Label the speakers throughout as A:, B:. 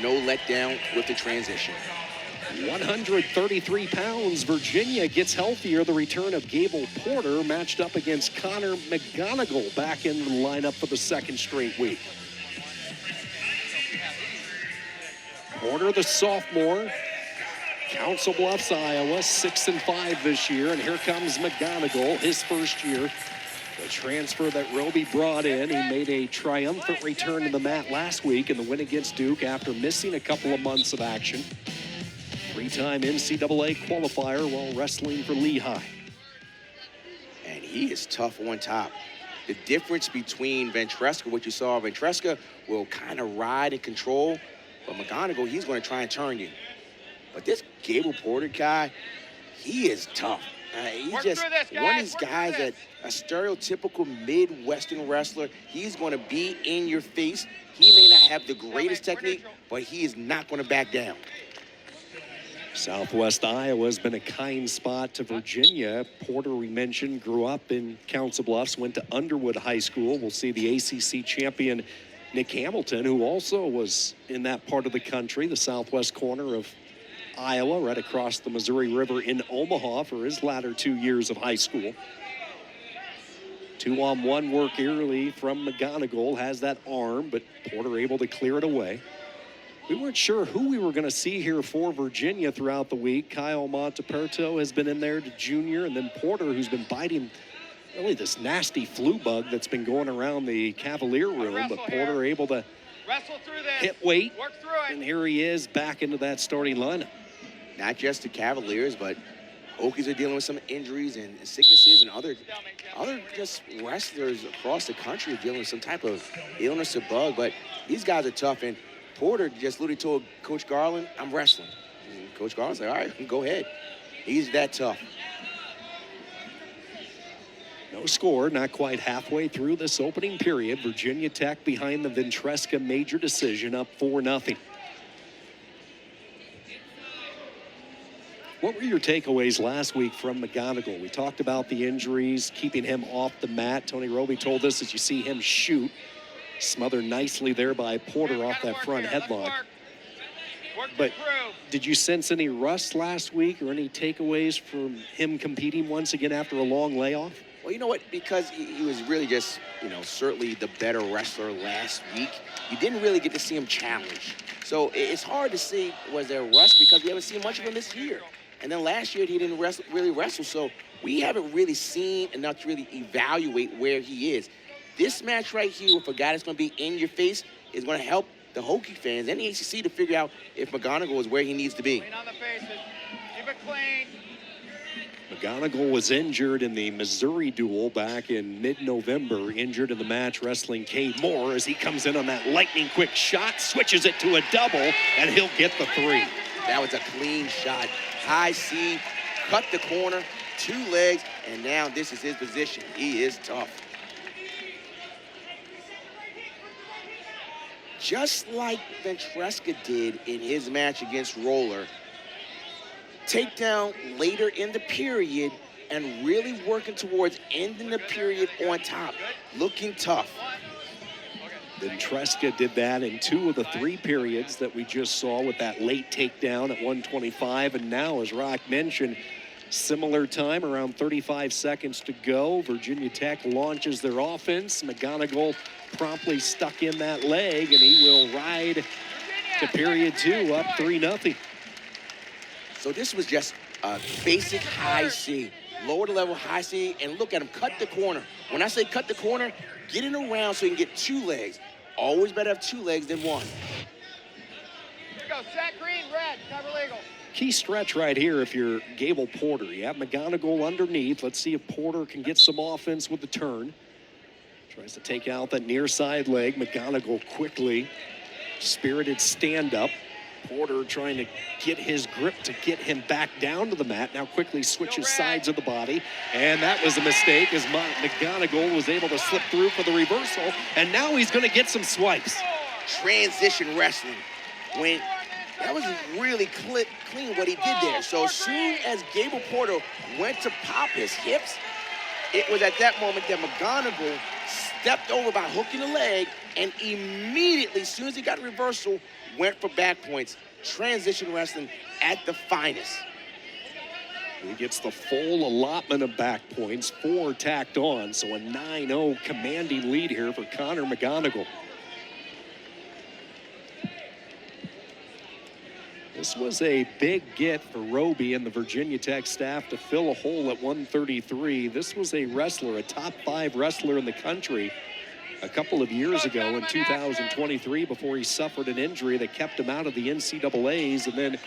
A: No letdown with the transition.
B: 133 pounds. Virginia gets healthier. The return of Gabe Porter matched up against Connor McGonagle back in the lineup for the second straight week. Porter, the sophomore, Council Bluffs, Iowa, 6-5 this year. And here comes McGonagle, his first year. The transfer that Roby brought in. He made a triumphant return to the mat last week in the win against Duke after missing a couple of months of action. Three-time NCAA qualifier while wrestling for Lehigh.
A: And he is tough on top. The difference between Ventresca, what you saw, Ventresca will kind of ride and control, but McGonagle, he's going to try and turn you. But this Gabe Porter guy, he is tough. He's just one of these guys that a stereotypical Midwestern wrestler. He's going to be in your face. He may not have the greatest technique, but he is not going to back down.
B: Southwest Iowa has been a kind spot to Virginia. Porter, we mentioned, grew up in Council Bluffs, went to Underwood High School. We'll see the ACC champion Nick Hamilton, who also was in that part of the country, the southwest corner of Iowa, right across the Missouri River in Omaha for his latter 2 years of high school. 2-on-1 work early from McGonagle, has that arm, but Porter able to clear it away. We weren't sure who we were going to see here for Virginia throughout the week. Kyle Monteperto has been in there, the junior, and then Porter, who's been biting really this nasty flu bug that's been going around the Cavalier room. But Porter able to hit weight, and here he is back into that starting lineup.
A: Not just the Cavaliers, but Hokies are dealing with some injuries and sicknesses, and other just wrestlers across the country are dealing with some type of illness or bug. But these guys are tough, and Porter just literally told Coach Garland, "I'm wrestling." And Coach Garland said, "All right, go ahead." He's that tough.
B: No score, not quite halfway through this opening period. Virginia Tech behind the Ventresca major decision, up 4-0. What were your takeaways last week from McGonagle? We talked about the injuries, keeping him off the mat. Tony Roby told us as you see him shoot, smothered nicely there by Porter off that front headlock. But did you sense any rust last week or any takeaways from him competing once again after a long layoff?
A: Well, you know what? Because he was really just, certainly the better wrestler last week, you didn't really get to see him challenge. So it's hard to see, was there rust, because we haven't seen much of him this year. And then last year, he didn't really wrestle. So we haven't really seen enough to really evaluate where he is. This match right here with a guy that's going to be in your face is going to help the Hokie fans and the ACC to figure out if McGonagle is where he needs to be.
C: Clean on the faces. Keep it clean.
B: McGonagle was injured in the Missouri duel back in mid-November, injured in the match wrestling Cade Moore as he comes in on that lightning quick shot, switches it to a double, and he'll get the 3.
A: That was a clean shot. High C, cut the corner, 2 legs, and now this is his position. He is tough. Just like Ventresca did in his match against Roller, takedown later in the period and really working towards ending the period on top, looking tough.
B: Ventresca did that in 2 of the 3 periods that we just saw with that late takedown at 1:25. And now, as Rock mentioned, similar time, around 35 seconds to go. Virginia Tech launches their offense. McGonagle promptly stuck in that leg, and he will ride to period 2, up 3-0.
A: So this was just a basic high C, lower level high C, and look at him, cut the corner. When I say cut the corner, get it around so you can get 2 legs. Always better have 2 legs than 1.
C: Here we go, set, green, red, cover legal.
B: Key stretch right here if you're Gabe Porter. You have McGonagle underneath. Let's see if Porter can get some offense with the turn. Tries to take out that near side leg. McGonagle quickly, spirited stand-up. Porter trying to get his grip to get him back down to the mat. Now quickly switches sides of the body. And that was a mistake as McGonagle was able to slip through for the reversal. And now he's going to get some swipes.
A: Transition wrestling. That was really clean what he did there. So as soon as Gabe Porter went to pop his hips, it was at that moment that McGonagle stepped over by hooking the leg and immediately, as soon as he got a reversal, went for back points. Transition wrestling at the finest.
B: He gets the full allotment of back points, 4 tacked on, so a 9-0 commanding lead here for Connor McGonagle. This was a big get for Roby and the Virginia Tech staff to fill a hole at 133. This was a wrestler, a top 5 wrestler in the country a couple of years ago in 2023 before he suffered an injury that kept him out of the NCAAs. And then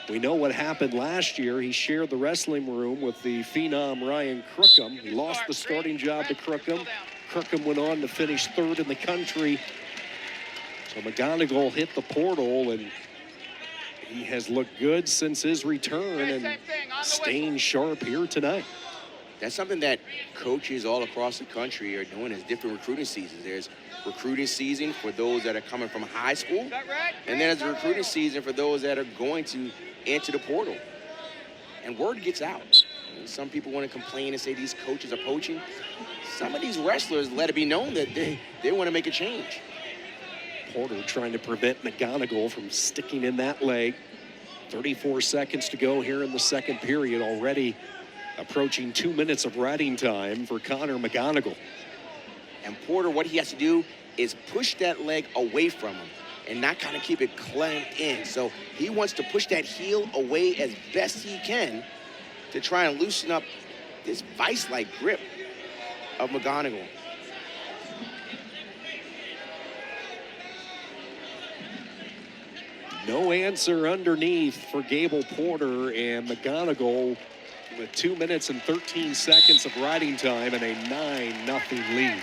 B: we know what happened last year. He shared the wrestling room with the phenom Ryan Crookham. He lost the starting job to Crookham. Crookham went on to finish 3rd in the country. So McGonagle hit the portal, and he has looked good since his return and staying sharp here tonight.
A: That's something that coaches all across the country are doing, is different recruiting seasons. There's recruiting season for those that are coming from high school, and then there's a recruiting season for those that are going to enter the portal. And word gets out. And some people want to complain and say these coaches are poaching. Some of these wrestlers let it be known that they want to make a change.
B: Porter trying to prevent McGonagle from sticking in that leg. 34 seconds to go here in the second period. Already approaching 2 minutes of riding time for Connor McGonagle.
A: And Porter, what he has to do is push that leg away from him and not kind of keep it clamped in. So he wants to push that heel away as best he can to try and loosen up this vice-like grip of McGonagle.
B: No answer underneath for Gable Porter, and McGonagle with 2 minutes and 13 seconds of riding time and a 9-0 lead.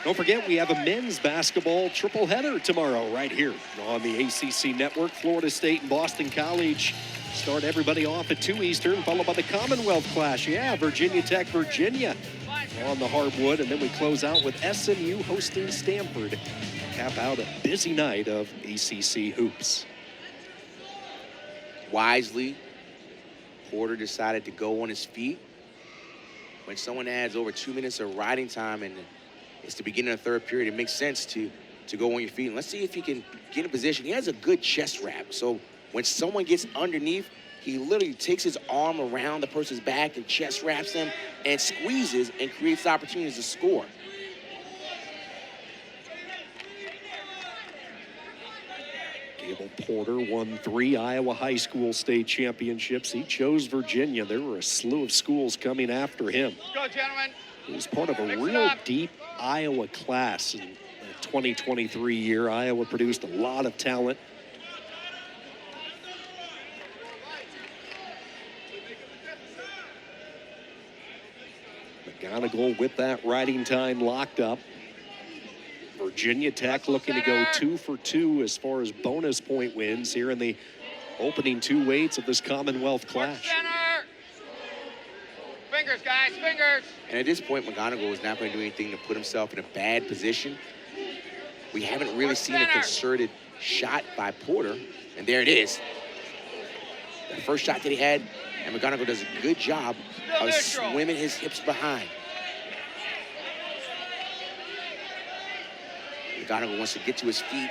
B: Don't forget, we have a men's basketball triple header tomorrow right here on the ACC Network. Florida State and Boston College start everybody off at 2 Eastern, followed by the Commonwealth Clash. Yeah, Virginia Tech, Virginia on the hardwood, and then we close out with SMU hosting Stanford. Cap out a busy night of ACC hoops.
A: Wisely, Porter decided to go on his feet. When someone adds over 2 minutes of riding time and it's the beginning of the third period, it makes sense to go on your feet. And let's see if he can get in position. He has a good chest wrap. So when someone gets underneath, he literally takes his arm around the person's back and chest wraps them and squeezes and creates opportunities to score.
B: Gable Porter won 3 Iowa high school state championships. He chose Virginia. There were a slew of schools coming after him.
C: Let's go, gentlemen.
B: He was part of a real deep Iowa class in the 2023 year. Iowa produced a lot of talent. McGonagle with that riding time locked up. Virginia Tech looking to go 2 for 2 as far as bonus point wins here in the opening 2 weights of this Commonwealth Clash.
C: Fingers, guys, fingers.
A: And at this point, McGonagle is not going to do anything to put himself in a bad position. We haven't really seen a concerted shot by Porter, and there it is. The first shot that he had, and McGonagle does a good job of swimming his hips behind. McGonagle wants to get to his feet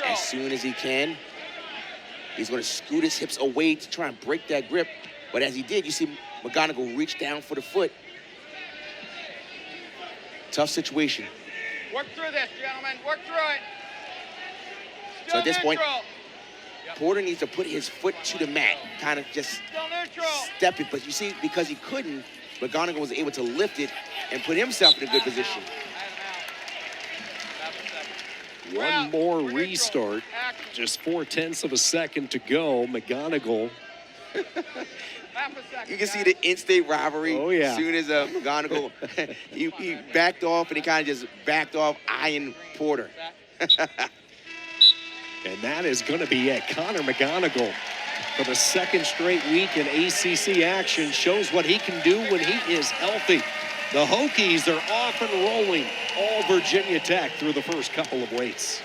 A: as soon as he can. He's going to scoot his hips away to try and break that grip. But as he did, you see McGonagle reach down for the foot. Tough situation.
C: Work through this, gentlemen. Work through it.
A: So at this point, Porter needs to put his foot to the mat, kind of just step it. But you see, because he couldn't, McGonagle was able to lift it and put himself in a good position.
B: One more restart. Just 4/10 of a second to go. McGonagle.
A: You can see the in-state rivalry.
B: Oh, yeah.
A: As soon as McGonagle, he backed off, and he kind of just backed off, eyeing Porter.
B: And that is going to be it. Connor McGonagle, for the second straight week in ACC action, shows what he can do when he is healthy. The Hokies are off and rolling. All Virginia Tech through the first couple of weights.